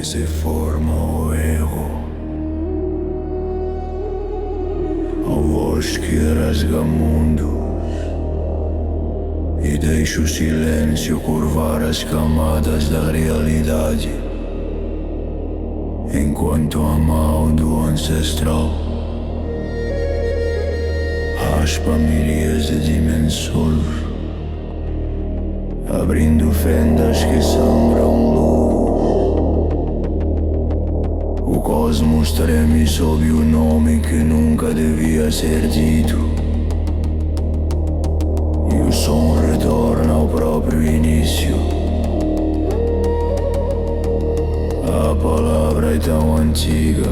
se forma o erro, a voz que rasga mundos e deixa o silêncio curvar as camadas da realidade, enquanto a mão do ancestral raspa milhares de dimensões, abrindo fendas que sangram luz. O cosmos treme sob o nome que nunca devia ser dito, e o som retorna ao próprio início. A palavra é tão antiga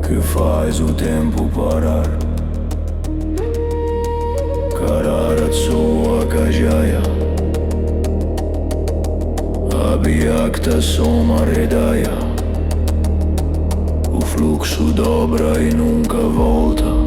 que faz o tempo parar. Kararat soa kajaya, Abhyakta soma redaya. O fluxo dobra e nunca volta.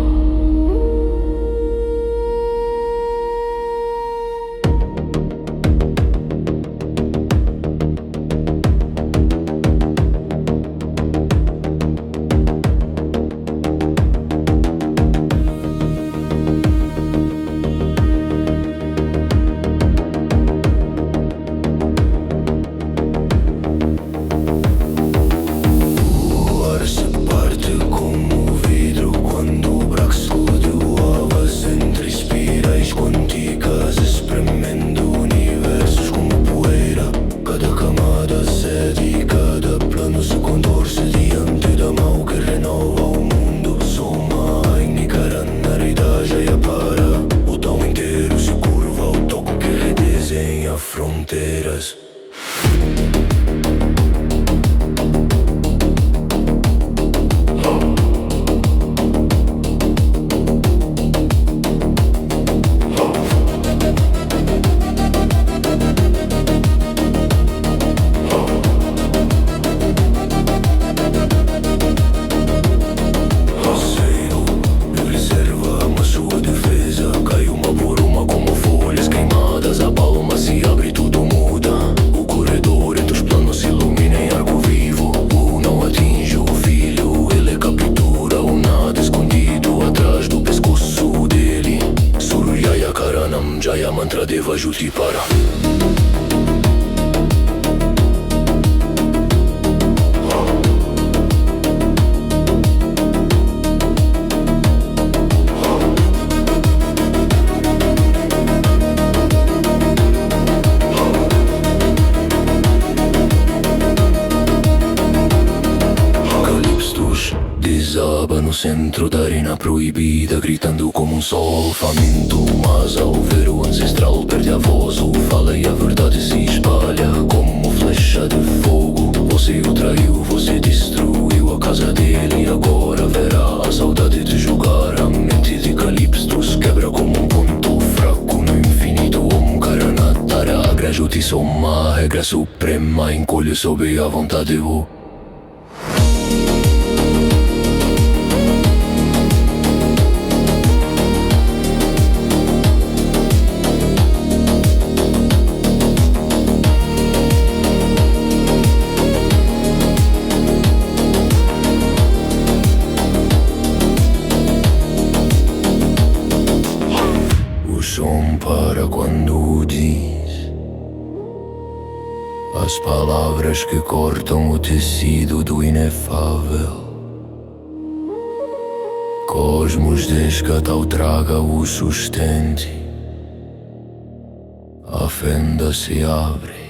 Fronteiras. Jaya mantra deva juti para. Desaba no centro da arena proibida, gritando como um sol faminto. Mas ao ver o ancestral perde a voz, o fala e a verdade se espalha como flecha de fogo. Você o traiu, você destruiu a casa dele, e agora verá a saudade de julgar. A mente de Calipstos quebra como um ponto fraco no infinito. Om Karanatara Agrajuti Soma, a regra suprema encolhe sob a vontade. O som para quando diz as palavras que cortam o tecido do inefável. Cosmos deixa tal traga o sustente. A fenda se abre.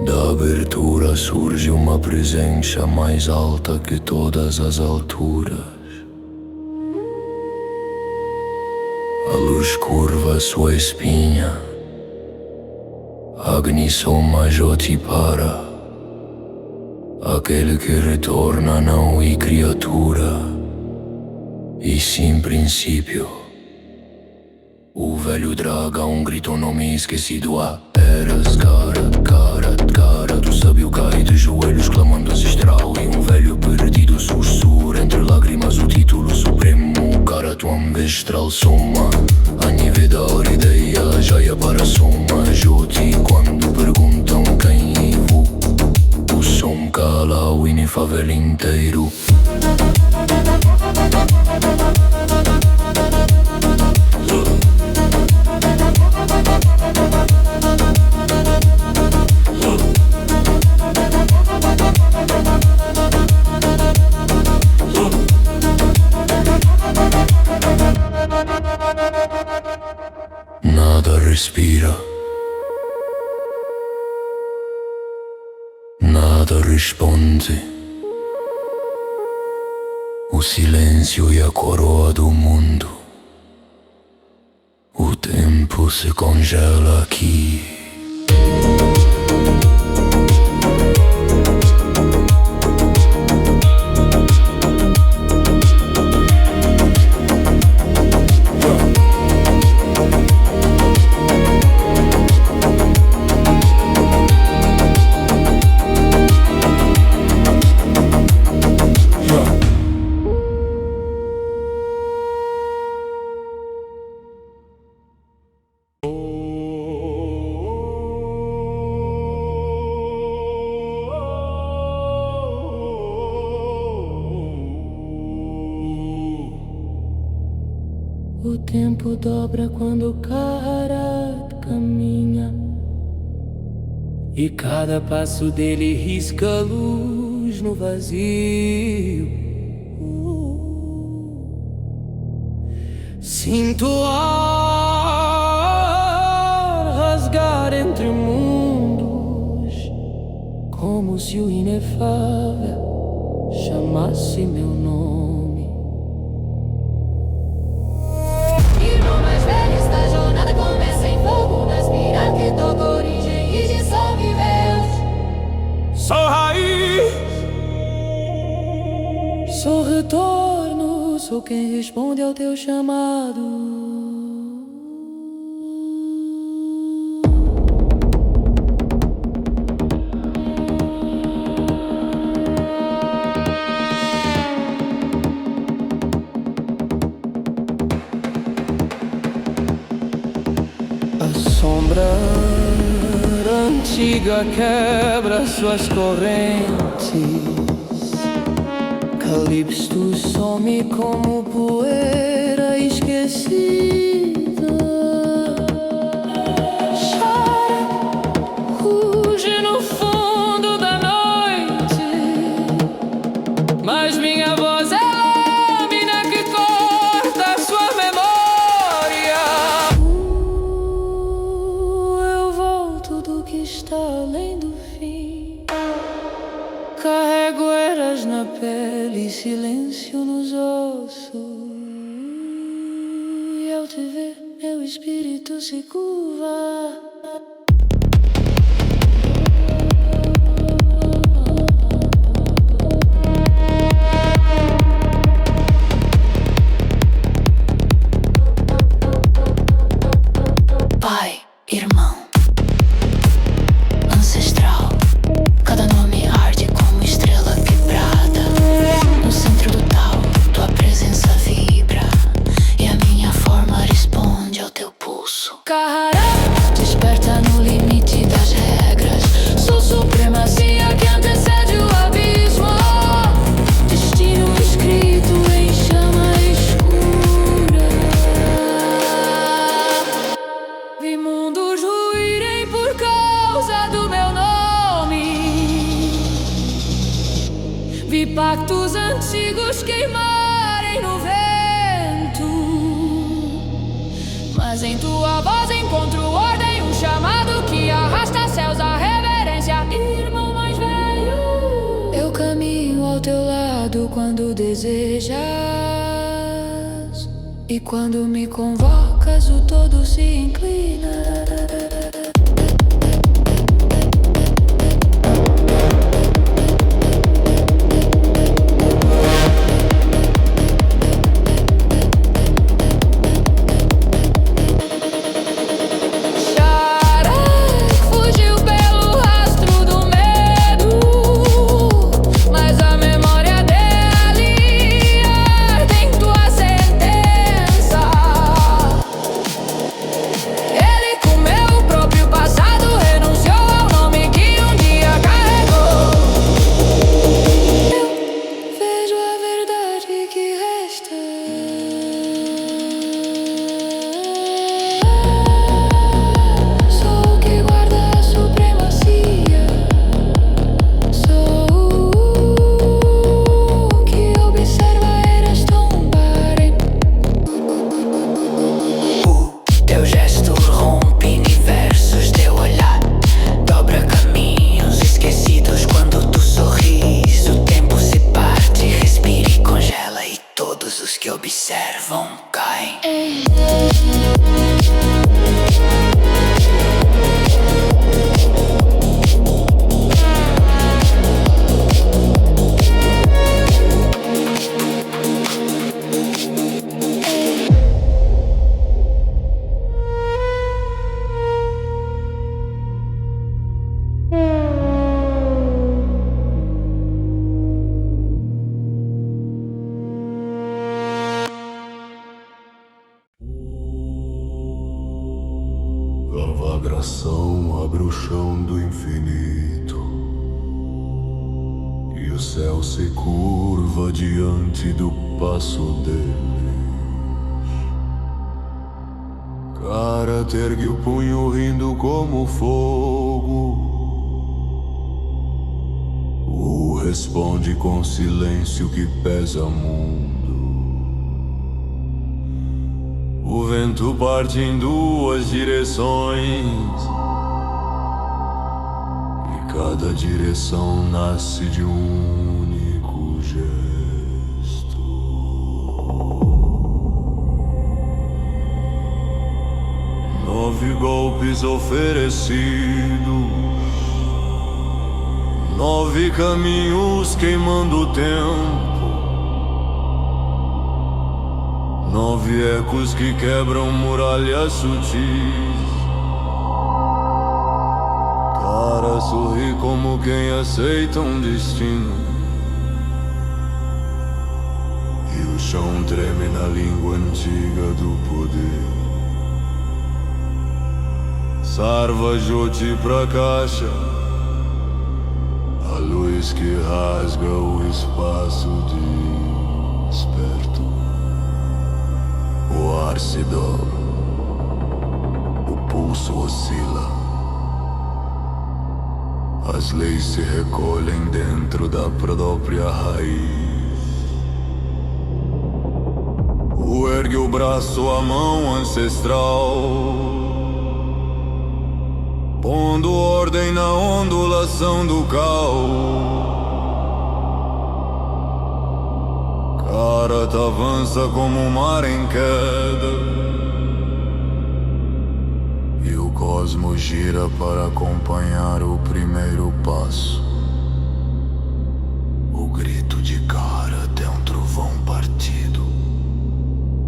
Da abertura surge uma presença mais alta que todas as alturas. A luz curva sua espinha. Agni Soma Joti para. Aquele que retorna não é criatura, e sim princípio. O velho draga um grito nome esquecido há eras. Cara do sábio cai de joelhos clamando ancestral, e um velho perdido sussurra entre lágrimas o título supremo. para tua ancestral soma. A minha vida ideia já é para soma. Joti quando perguntam quem eu o som cala o in favela inteiro. Nada respira, nada responde. O silêncio é a coroa do mundo. O tempo se congela aqui. O tempo dobra quando o cara caminha, e cada passo dele risca luz no vazio. Sinto o ar rasgar entre mundos, como se o inefável chamasse meu nome. Sou raiz, sou retorno, sou quem responde ao teu chamado. A sombra antiga quebra suas correntes. Calipso some como poeira esquecida. Chora, ruge no fundo da noite, mas minha voz é lâmina que corta sua memória. Eu volto do que está além do fim. Carrego eras na pele, silêncio nos ossos, e ao te ver, meu espírito se curva. Pai, irmão, ancestral, cada nome arde como estrela quebrada. No centro do tal, tua presença vibra, e a minha forma responde ao teu pulso. Carrara, Desperta no limite das regras. sou supremacia que antecede o abismo. Destino escrito em chama escura. Vi mundos ruírem por causa do meu nome. Vi pactos antigos queimarem no vento, mas em tua voz encontro ordem, um chamado que arrasta céus à reverência. Irmão mais velho, eu caminho ao teu lado quando desejas, e quando me convocas o todo se inclina. Fugiu pelo rastro do medo, mas a memória dele arde em tua certeza. deflagração abre o chão do infinito e o céu se curva diante do passo deles. Karate ergue o punho rindo como fogo. O responde com silêncio que pesa mundo. O vento parte em duas direções e cada direção nasce de um único gesto. 9 golpes oferecidos, 9 caminhos queimando o tempo, 9 ecos que quebram muralhas sutis. Cara sorri como quem aceita um destino, e o chão treme na língua antiga do poder. Sarva Jyoti Prakasha, a luz que rasga o espaço desperto. O ar se dobra, o pulso oscila, as leis se recolhem dentro da própria raiz. O ergue o braço, a mão ancestral, pondo ordem na ondulação do caos. Karate avança como um mar em queda, e o cosmos gira para acompanhar o primeiro passo. O grito de Karate é um trovão partido.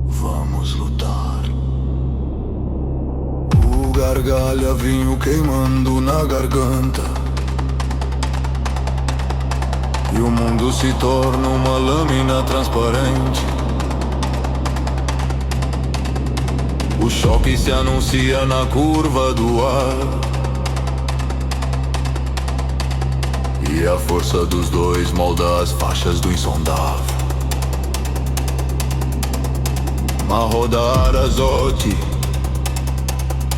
Vamos lutar. O gargalha vinho queimando na garganta, e o mundo se torna uma lâmina transparente. O choque se anuncia na curva do ar, e a força dos dois molda as faixas do insondável. Mahodar Azote,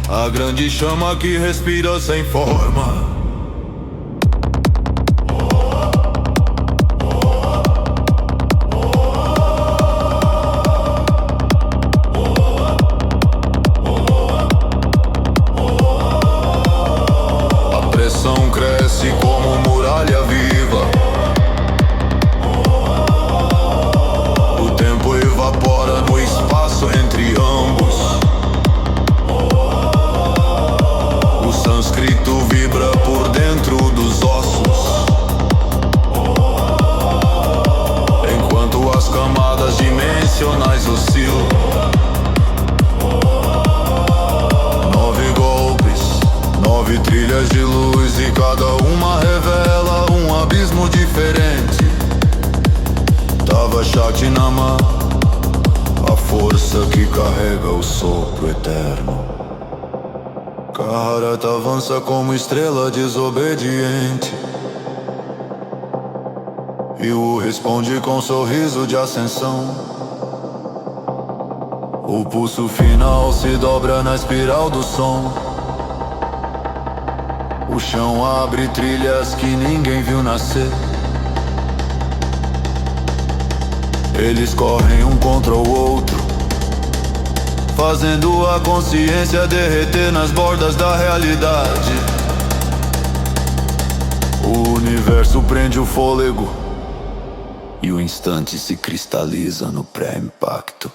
a grande chama que respira sem forma. Cresce como muralha viva. O tempo evapora no espaço entre ambos. O sânscrito vibra por dentro dos ossos, enquanto as camadas dimensionais oscilam. 9 golpes, 9 trilhas de luz, e cada uma revela um abismo diferente. Tava Shatinama, a força que carrega o sopro eterno. Karate avança como estrela desobediente, e o responde com um sorriso de ascensão. O pulso final se dobra na espiral do som. O chão abre trilhas que ninguém viu nascer. Eles correm um contra o outro, fazendo a consciência derreter nas bordas da realidade. O universo prende o fôlego, e o instante se cristaliza no pré-impacto.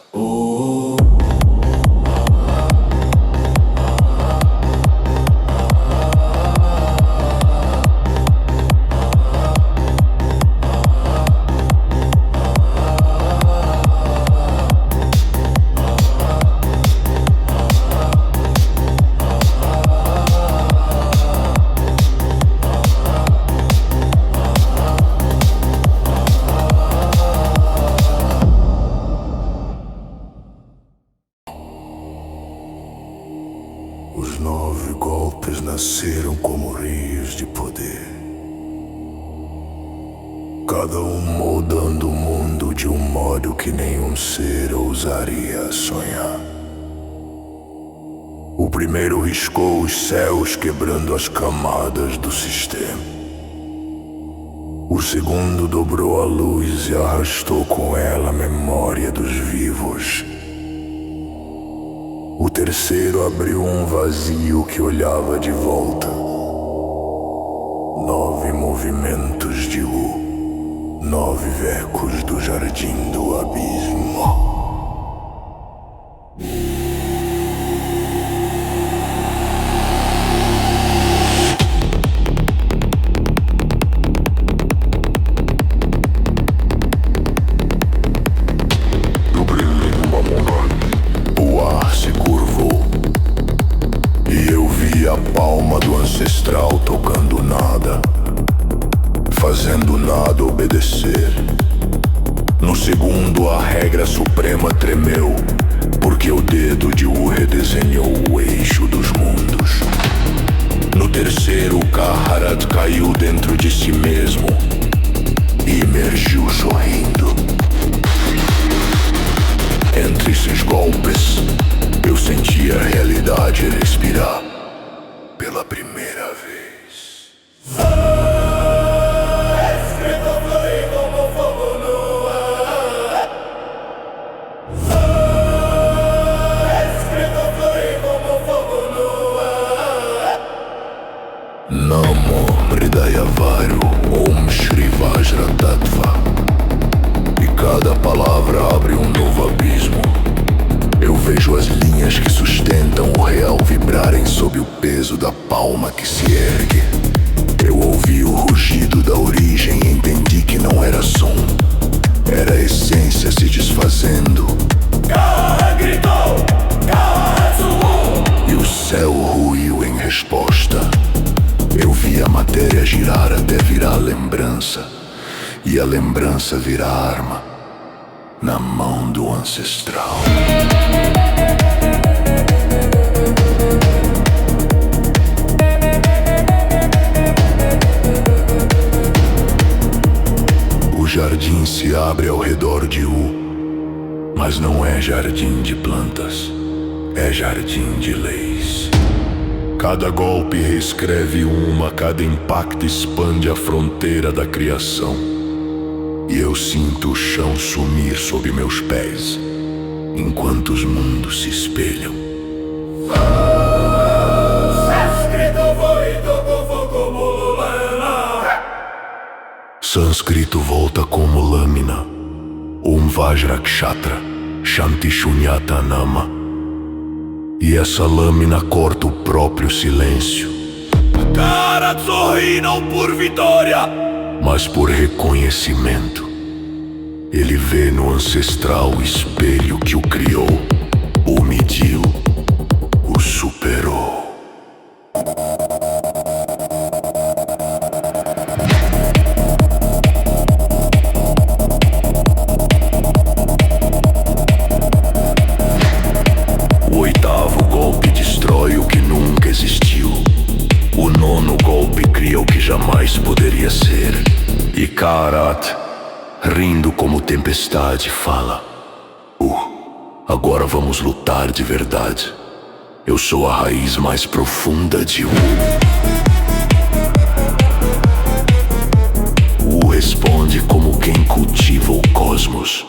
Os 9 golpes nasceram como rios de poder, cada um moldando o mundo de um modo que nenhum ser ousaria sonhar. O primeiro riscou os céus, quebrando as camadas do sistema. O segundo dobrou a luz e arrastou com ela a memória dos vivos. O terceiro abriu um vazio que olhava de volta. 9 movimentos de U, 9 ecos do jardim do abismo. Ancestral tocando nada, fazendo nada obedecer. No segundo a regra suprema tremeu, porque o dedo de U redesenhou o eixo dos mundos. No terceiro Kaharat caiu dentro de si mesmo e emergiu sorrindo. Entre esses golpes eu senti a realidade respirar pela primeira vez. Escrito flui como fogo no ar. Escrito flui como fogo no ar. Namo Hridayavaru Om Shri Vajratattva. E cada palavra abre um novo abismo. Eu vejo as linhas que sustentam o real vibrarem sob o peso da palma que se ergue. Eu ouvi o rugido da origem e entendi que não era som, era a essência se desfazendo. Kaha gritou, Kaha suou. E o céu ruiu em resposta. Eu vi a matéria girar até virar lembrança, e a lembrança virar arma na mão do ancestral. O jardim se abre ao redor de U, mas não é jardim de plantas, é jardim de leis. Cada golpe reescreve uma, cada impacto expande a fronteira da criação. E eu sinto o chão sumir sob meus pés, enquanto os mundos se espelham. Sânscrito volta como lâmina. Vajrakshatra Shanti Shunyata Nama. E essa lâmina corta o próprio silêncio. Kaharat sorri não por vitória, mas por reconhecimento. Ele vê no ancestral o espelho que o criou, o mediu, o superou. O oitavo golpe destrói o que nunca existiu. O nono golpe cria o que jamais poderia ser. E Kaharat, rindo como tempestade, fala: agora vamos lutar de verdade. Eu sou a raiz mais profunda de U. U responde como quem cultiva o cosmos.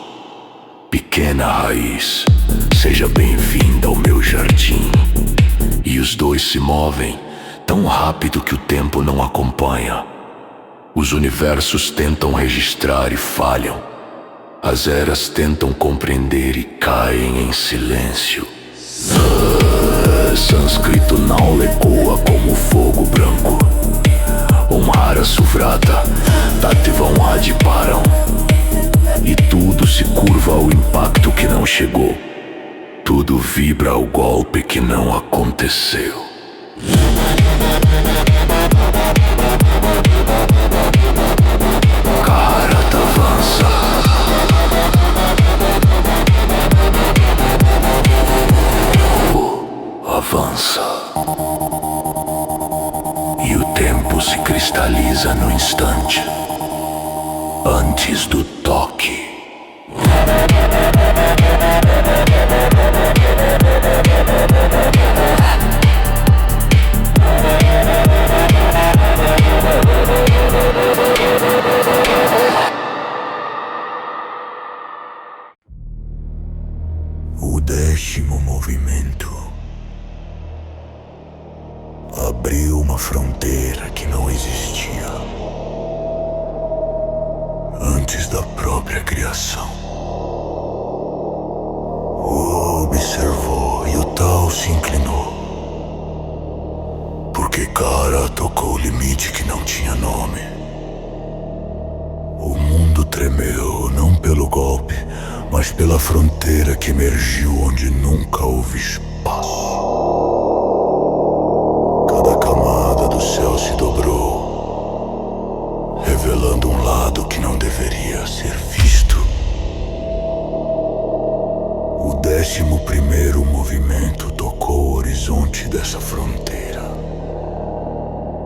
Pequena raiz, seja bem-vinda ao meu jardim. E os dois se movem tão rápido que o tempo não acompanha. Os universos tentam registrar e falham. As eras tentam compreender e caem em silêncio. Sânscrito não ecoa como fogo branco. Omhara Suvrata, Tattivam Adiparam. E tudo se curva ao impacto que não chegou. Tudo vibra ao golpe que não aconteceu. Kaharat avança. avança e o tempo se cristaliza no instante antes do toque. O 10º movimento abriu uma fronteira que não existia antes da própria criação. O observou e o tal se inclinou, porque Kara tocou o limite que não tinha nome. O mundo tremeu, não pelo golpe, mas pela fronteira que emergiu onde nunca houve espaço. Cada camada do céu se dobrou, revelando um lado que não deveria ser visto. O 11º movimento tocou o horizonte dessa fronteira.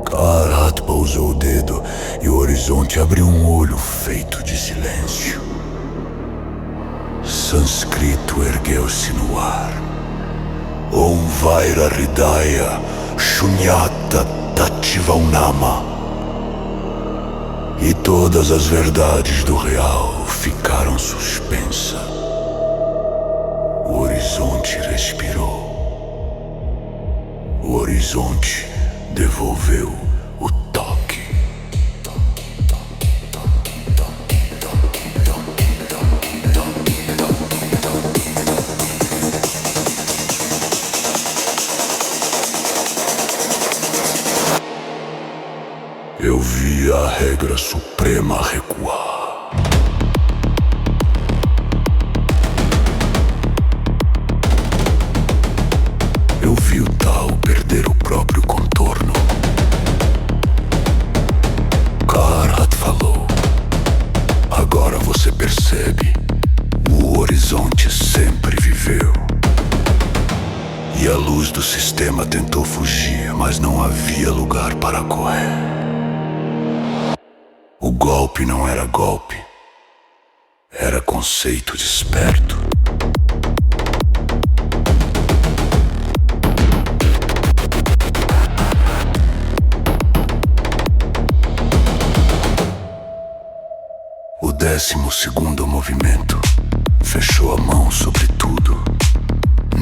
Karat pousou o dedo e o horizonte abriu um olho feito de silêncio. Sânscrito ergueu-se no ar. Om Vaira Hridaya Shunyata Tativaunama. E todas as verdades do real ficaram suspensas. O horizonte respirou. O horizonte devolveu o toque. Eu vi a regra suprema recuar. Eu vi o tal perder o próprio contorno. Karat falou. Agora você percebe. O horizonte sempre viveu. E a luz do sistema tentou fugir, mas não havia lugar para correr. O golpe não era golpe. Era conceito desperto. O 12º movimento fechou a mão sobre tudo,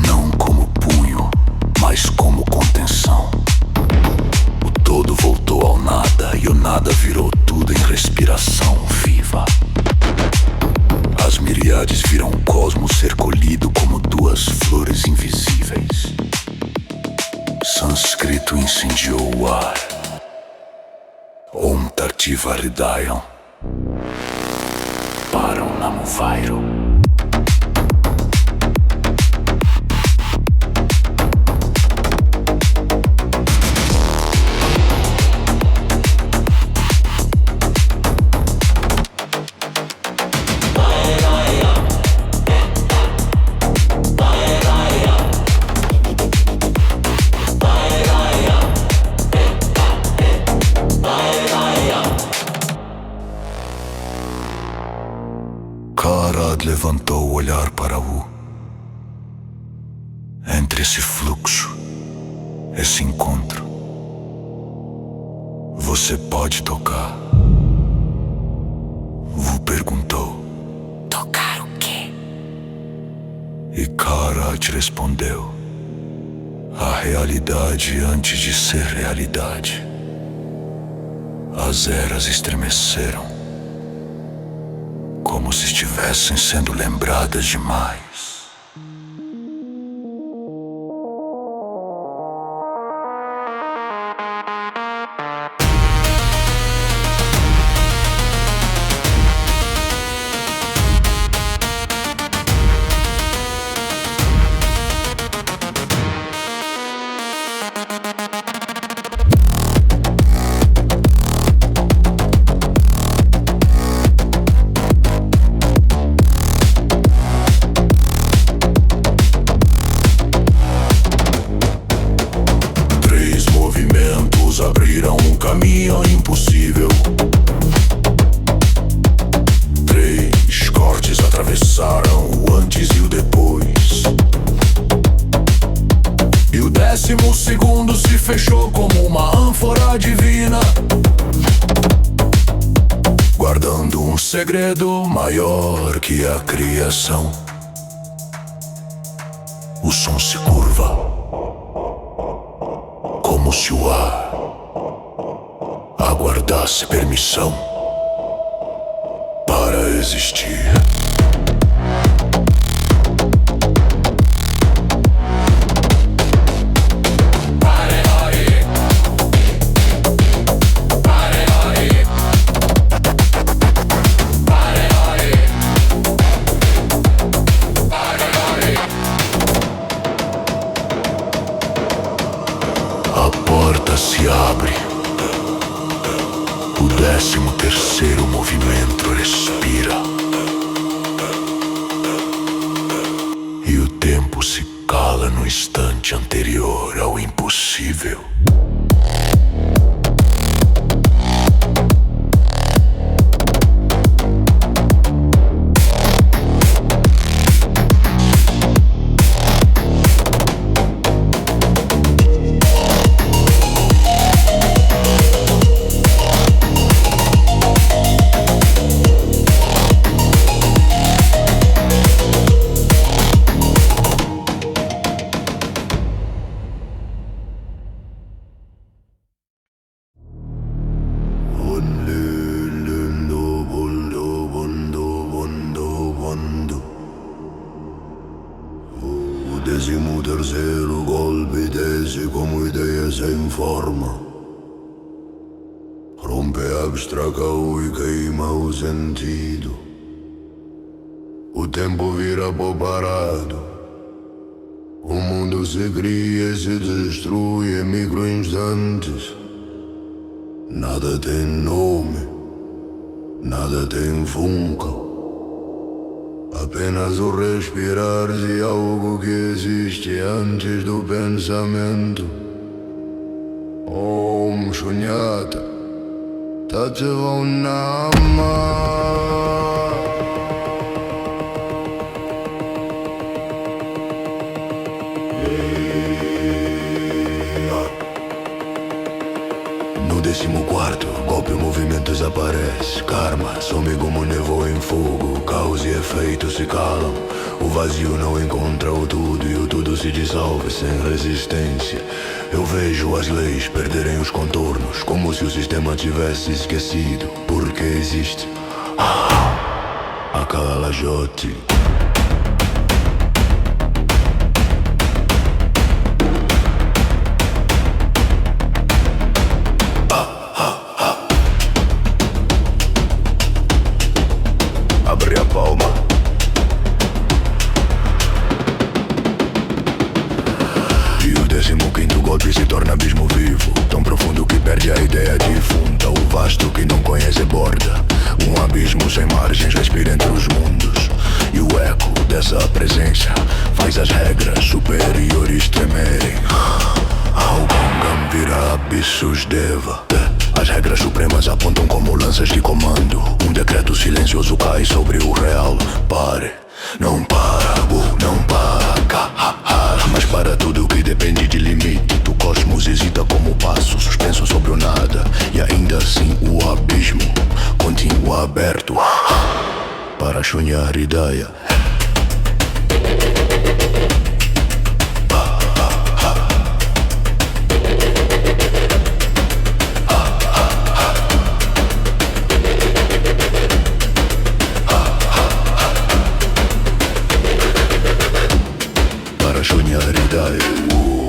não como punho, mas como contenção. O todo voltou ao nada e o nada virou tudo em respiração viva. As miríades viram o cosmos ser colhido como duas flores invisíveis. Sânscrito incendiou o ar. Om Tartiva Hridayam. Para o Namuvairo. Karat levantou o olhar para U. Entre esse fluxo, esse encontro, você pode tocar? Vu perguntou. Tocar o quê? E Karat respondeu. A realidade antes de ser realidade. As eras estremeceram, como se estivessem sendo lembradas demais. caminho impossível. 3 cortes atravessaram o antes e o depois. E o 12º se fechou como uma ânfora divina, guardando um segredo maior que a criação. O som se curva, como se o ar aguardasse permissão para existir. A porta se abre. O 13º movimento respira. E o tempo se cala no instante anterior ao impossível. O 13º golpe desce como ideia sem forma. Rompe a abstração e queima o sentido. O tempo vira pó parado. O mundo se cria e se destrui em microinstantes. Nada tem nome, nada tem função. Apenas o respirar de algo que existe antes do pensamento. Om Shunyata Tattva Nama. No 14º golpe o movimento desaparece. Karma some como nevoa em fogo. Caos e efeito se calam. O vazio não encontra o tudo e o tudo se dissolve sem resistência. Eu vejo as leis perderem os contornos, como se o sistema tivesse esquecido porque existe a Kalajote. Abre a palma. E o 15º golpe se torna abismo vivo, tão profundo que perde a ideia difunta. O vasto que não conhece borda, um abismo sem margens respira entre os mundos. E o eco dessa presença faz as regras superiores tremerem. Ao Gangam vira abissos deva. As regras supremas apontam como lanças de comando. Um decreto silencioso cai sobre o real. Pare, não para, não para, kahahara. Mas para tudo que depende de limite, o cosmos hesita como passo suspenso sobre o nada. E ainda assim o abismo continua aberto para Shunya Hridaya.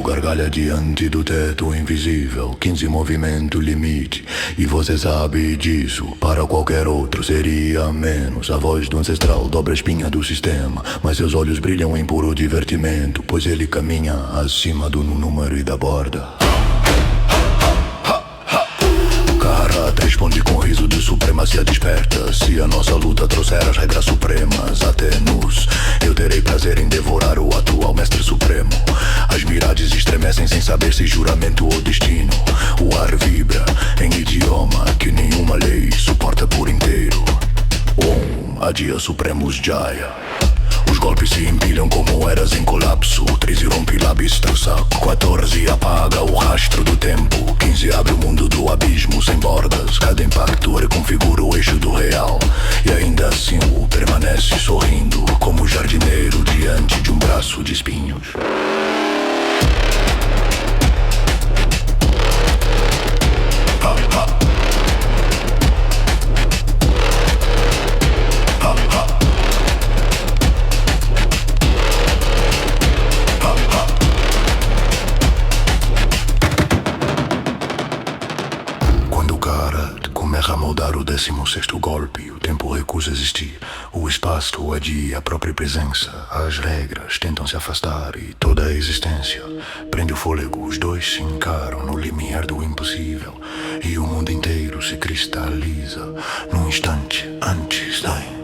Gargalha diante do teto invisível, 15 movimento limite. E você sabe disso, para qualquer outro seria menos. A voz do ancestral dobra a espinha do sistema, mas seus olhos brilham em puro divertimento, pois ele caminha acima do número e da borda. Karat responde com riso de supremacia desperta. Se a nossa luta trouxer as regras supremas até nos, eu terei prazer em devorar o atual mestre supremo. As mirades estremecem estremecem sem saber se juramento ou destino. O ar vibra em idioma que nenhuma lei suporta por inteiro. A dia supremos Jaya. Os golpes se empilham como eras em colapso. 13 rompe lábios teu saco. 14 apaga o rastro do tempo. 15 abre o mundo do abismo sem bordas. Cada impacto reconfigura o eixo do real. E ainda assim o permanece sorrindo, como jardineiro diante de um braço de espinhos. A moldar o 16º golpe, o tempo recusa existir. O espaço adia a própria presença. As regras tentam se afastar e toda a existência prende o fôlego. Os dois se encaram no limiar do impossível e o mundo inteiro se cristaliza num instante antes da